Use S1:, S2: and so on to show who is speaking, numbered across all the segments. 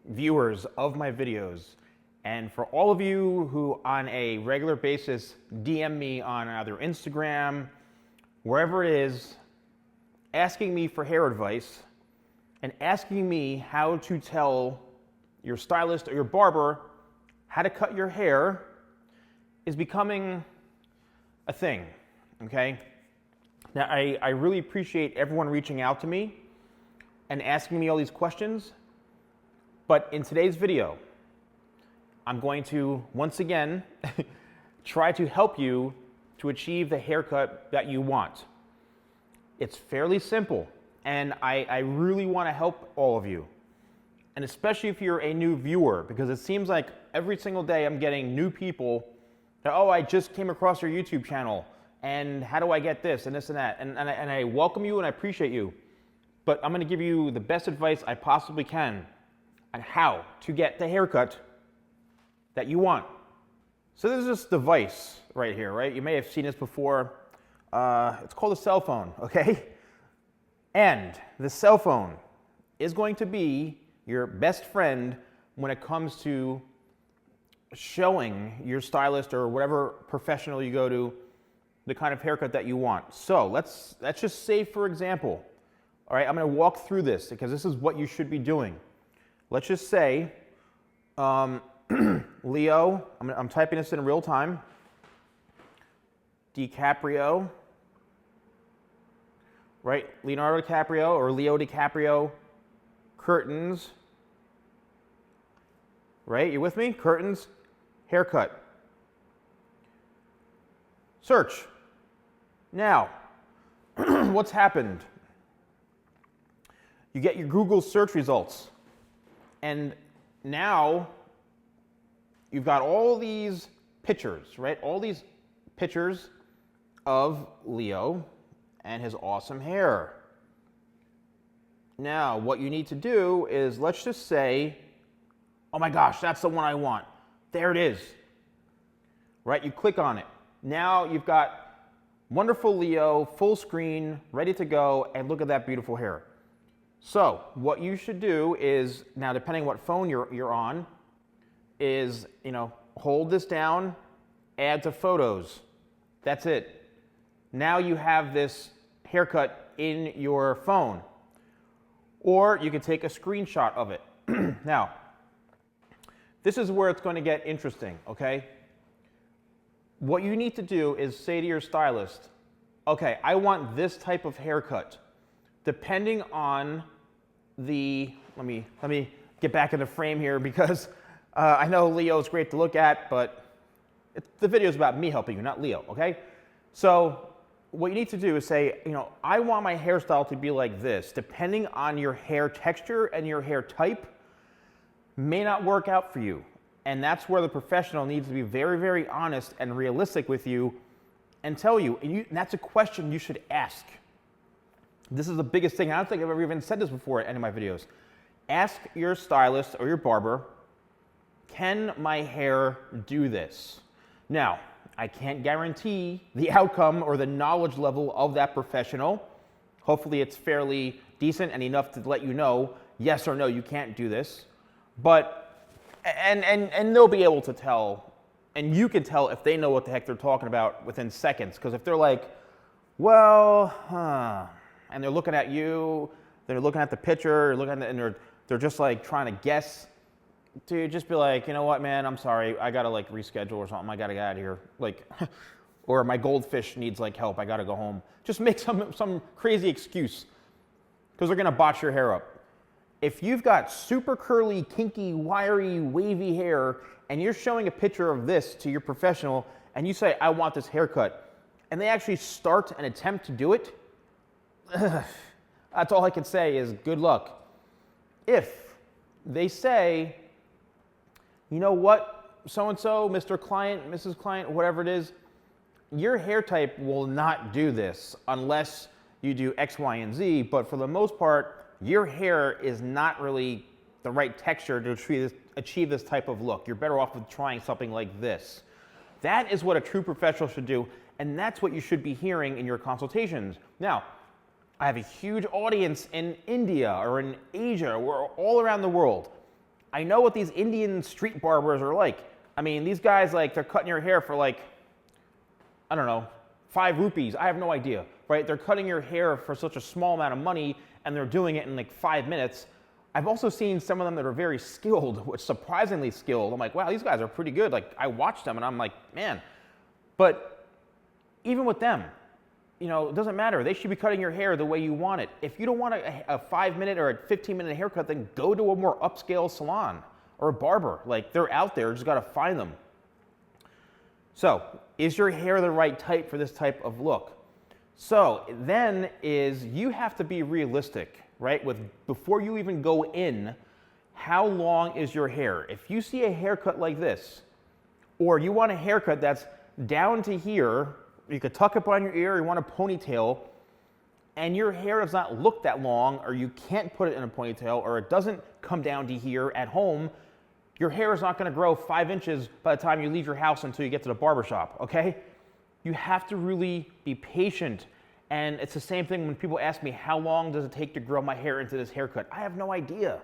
S1: viewers of my videos, and for all of you who on a regular basis DM me on either Instagram, wherever it is, asking me for hair advice and asking me how to tell your stylist or your barber how to cut your hair is becoming a thing, okay? Now, I really appreciate everyone reaching out to me and asking me all these questions, but in today's video, I'm going to, once again, try to help you to achieve the haircut that you want. It's fairly simple, and I really want to help all of you, and especially if you're a new viewer, because it seems like every single day I'm getting new people that, oh, I just came across your YouTube channel, and how do I get this and this and that, and I welcome you and I appreciate you, but I'm going to give you the best advice I possibly can on how to get the haircut that you want. So there's this device right here, right? You may have seen this before. It's called a cell phone, okay? And the cell phone is going to be your best friend when it comes to showing your stylist or whatever professional you go to the kind of haircut that you want. So let's just say, for example, all right, I'm going to walk through this because this is what you should be doing. Let's just say, Leo, I'm typing this in real time, DiCaprio, right? Leonardo DiCaprio or Leo DiCaprio, curtains, right? You with me? Curtains, haircut. Search. Now, what's happened? You get your Google search results, and now you've got all these pictures, right? All these pictures of Leo and his awesome hair. Now, what you need to do is, let's just say, oh my gosh, that's the one I want. There it is, right? You click on it. Now you've got wonderful Leo, full screen, ready to go, and look at that beautiful hair. So what you should do is, now depending what phone you're on, is, hold this down, add to photos. That's it. Now you have this haircut in your phone. Or you can take a screenshot of it. Now, this is where it's going to get interesting, okay? What you need to do is say to your stylist, okay, I want this type of haircut. Depending on the, let me get back in the frame here because I know Leo is great to look at, but the video is about me helping you, not Leo, okay? So what you need to do is say, I want my hairstyle to be like this. Depending on your hair texture and your hair type, may not work out for you. And that's where the professional needs to be very, very honest and realistic with you and tell you. And that's a question you should ask. This is the biggest thing. I don't think I've ever even said this before in any of my videos. Ask your stylist or your barber, can my hair do this? Now, I can't guarantee the outcome or the knowledge level of that professional. Hopefully it's fairly decent and enough to let you know, yes or no, you can't do this. But, and they'll be able to tell, and you can tell if they know what the heck they're talking about within seconds. Because if they're like, well, and they're looking at you, they're looking at the picture, and they're just like trying to guess, dude, just be like, you know what, man, I'm sorry, I gotta like reschedule or something, I gotta get out of here, like, or my goldfish needs like help, I gotta go home. Just make some crazy excuse, because they're gonna botch your hair up. If you've got super curly, kinky, wiry, wavy hair, and you're showing a picture of this to your professional, and you say, I want this haircut, and they actually start and attempt to do it, that's all I can say is good luck. If they say, you know what, so-and-so, Mr. Client, Mrs. Client, whatever it is, your hair type will not do this unless you do X, Y, and Z, but for the most part, your hair is not really the right texture to achieve this type of look. You're better off with trying something like this. That is what a true professional should do, and that's what you should be hearing in your consultations. Now, I have a huge audience in India or in Asia or all around the world. I know what these Indian street barbers are like. I mean, these guys, like, they're cutting your hair for like, I don't know, 5 rupees. I have no idea, right? They're cutting your hair for such a small amount of money, and they're doing it in like 5 minutes. I've also seen some of them that are very skilled, which surprisingly skilled. I'm like, wow, these guys are pretty good. Like, I watch them and I'm like, man. But even with them, you know, it doesn't matter. They should be cutting your hair the way you want it. If you don't want a 5-minute or a 15-minute haircut, then go to a more upscale salon or a barber. Like, they're out there, just gotta find them. So, is your hair the right type for this type of look? So then is you have to be realistic, right? Before you even go in, how long is your hair? If you see a haircut like this, or you want a haircut that's down to here, you could tuck it behind your ear, you want a ponytail, and your hair does not look that long, or you can't put it in a ponytail, or it doesn't come down to here at home, your hair is not gonna grow 5 inches by the time you leave your house until you get to the barbershop, okay? You have to really be patient. And it's the same thing when people ask me, how long does it take to grow my hair into this haircut? I have no idea.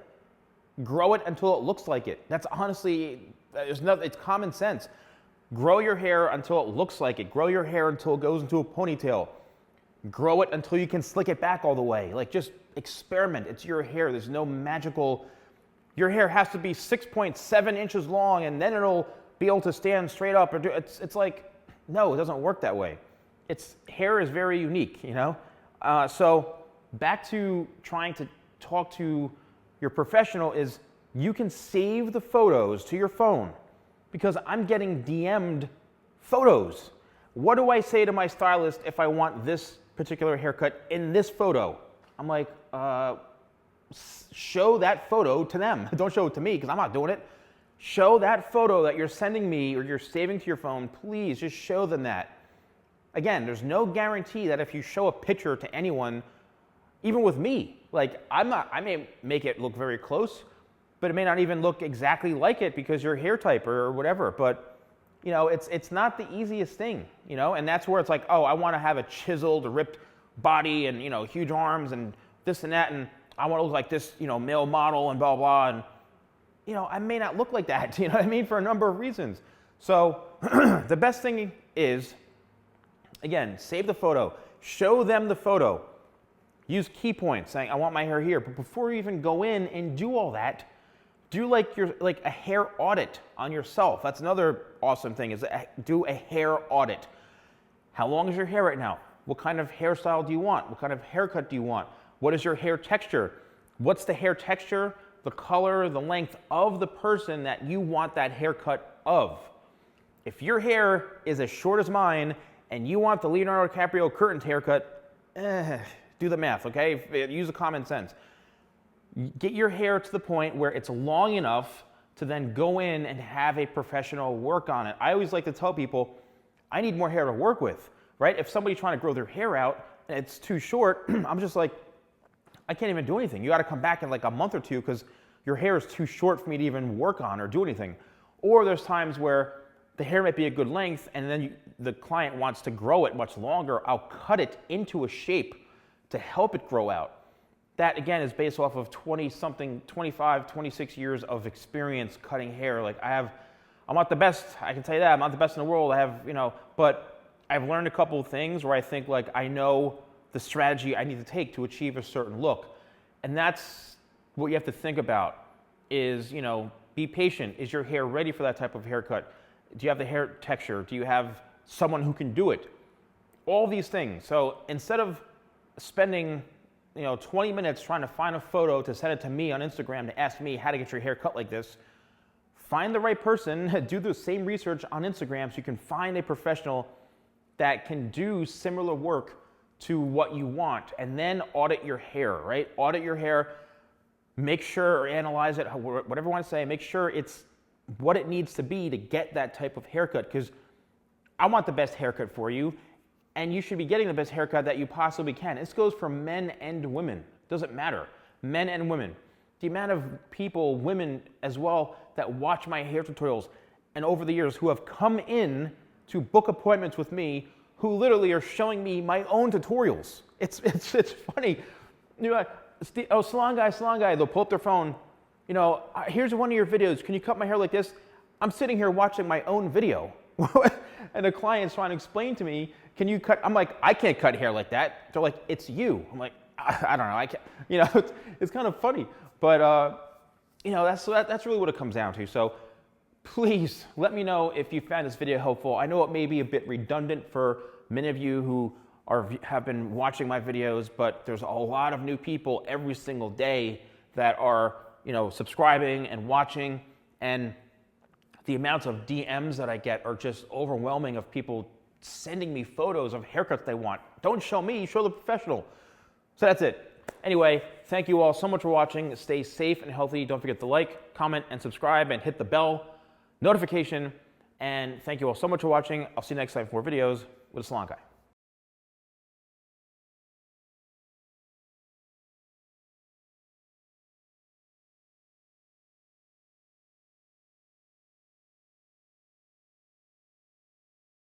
S1: Grow it until it looks like it. That's honestly, it's common sense. Grow your hair until it looks like it. Grow your hair until it goes into a ponytail. Grow it until you can slick it back all the way. Like, just experiment. It's your hair. There's no magical, your hair has to be 6.7 inches long and then it'll be able to stand straight up. It's like, no, it doesn't work that way. Hair is very unique, you know? So back to trying to talk to your professional is you can save the photos to your phone, because I'm getting DM'd photos. What do I say to my stylist if I want this particular haircut in this photo? I'm like, show that photo to them. Don't show it to me, because I'm not doing it. Show that photo that you're sending me or you're saving to your phone. Please just show them that. Again, there's no guarantee that if you show a picture to anyone, even with me, like, I may make it look very close, but it may not even look exactly like it because your hair type or whatever. But, you know, it's not the easiest thing, you know, and that's where it's like, oh, I want to have a chiseled, ripped body and, you know, huge arms and this and that, and I want to look like this, you know, male model and blah, blah, and, you know, I may not look like that, you know what I mean, for a number of reasons. So the best thing is, again, save the photo, show them the photo, use key points saying, I want my hair here. But before you even go in and do all that, do like a hair audit on yourself. That's another awesome thing, is do a hair audit. How long is your hair right now? What kind of hairstyle do you want? What kind of haircut do you want? What is your hair texture? What's the hair texture, the color, the length of the person that you want that haircut of? If your hair is as short as mine and you want the Leonardo DiCaprio curtains haircut, do the math, okay? Use the common sense. Get your hair to the point where it's long enough to then go in and have a professional work on it. I always like to tell people, I need more hair to work with, right? If somebody's trying to grow their hair out and it's too short, I'm just like, I can't even do anything. You got to come back in like a month or two because your hair is too short for me to even work on or do anything. Or there's times where the hair might be a good length and then the client wants to grow it much longer. I'll cut it into a shape to help it grow out. That, again, is based off of 25, 26 years of experience cutting hair. Like, I'm not the best, I can tell you that. I'm not the best in the world. I have, you know, but I've learned a couple of things where I think, like, I know the strategy I need to take to achieve a certain look. And that's what you have to think about is, you know, be patient. Is your hair ready for that type of haircut? Do you have the hair texture? Do you have someone who can do it? All these things. So instead of spending, you know, 20 minutes trying to find a photo to send it to me on Instagram to ask me how to get your hair cut like this, find the right person, do the same research on Instagram so you can find a professional that can do similar work to what you want, and then audit your hair, right? Audit your hair, make sure, or analyze it, whatever you want to say, make sure it's what it needs to be to get that type of haircut, because I want the best haircut for you, and you should be getting the best haircut that you possibly can. This goes for men and women. It doesn't matter. Men and women. The amount of people, women as well, that watch my hair tutorials and over the years who have come in to book appointments with me who literally are showing me my own tutorials. It's funny. You're like, oh, salon guy, they'll pull up their phone. you know, here's one of your videos. Can you cut my hair like this? I'm sitting here watching my own video. And the client's trying to explain to me, can you cut? I'm like, I can't cut hair like that. They're like, it's you. I'm like, I don't know. I can't, you know, it's kind of funny. But, you know, that's really what it comes down to. So please let me know if you found this video helpful. I know it may be a bit redundant for many of you who have been watching my videos, but there's a lot of new people every single day that are, you know, subscribing and watching, and the amounts of DMs that I get are just overwhelming of people sending me photos of haircuts they want. Don't show me, show the professional. So that's it. Anyway, thank you all so much for watching. Stay safe and healthy. Don't forget to like, comment, and subscribe, and hit the bell notification. And thank you all so much for watching. I'll see you next time for more videos with the Salon Guy.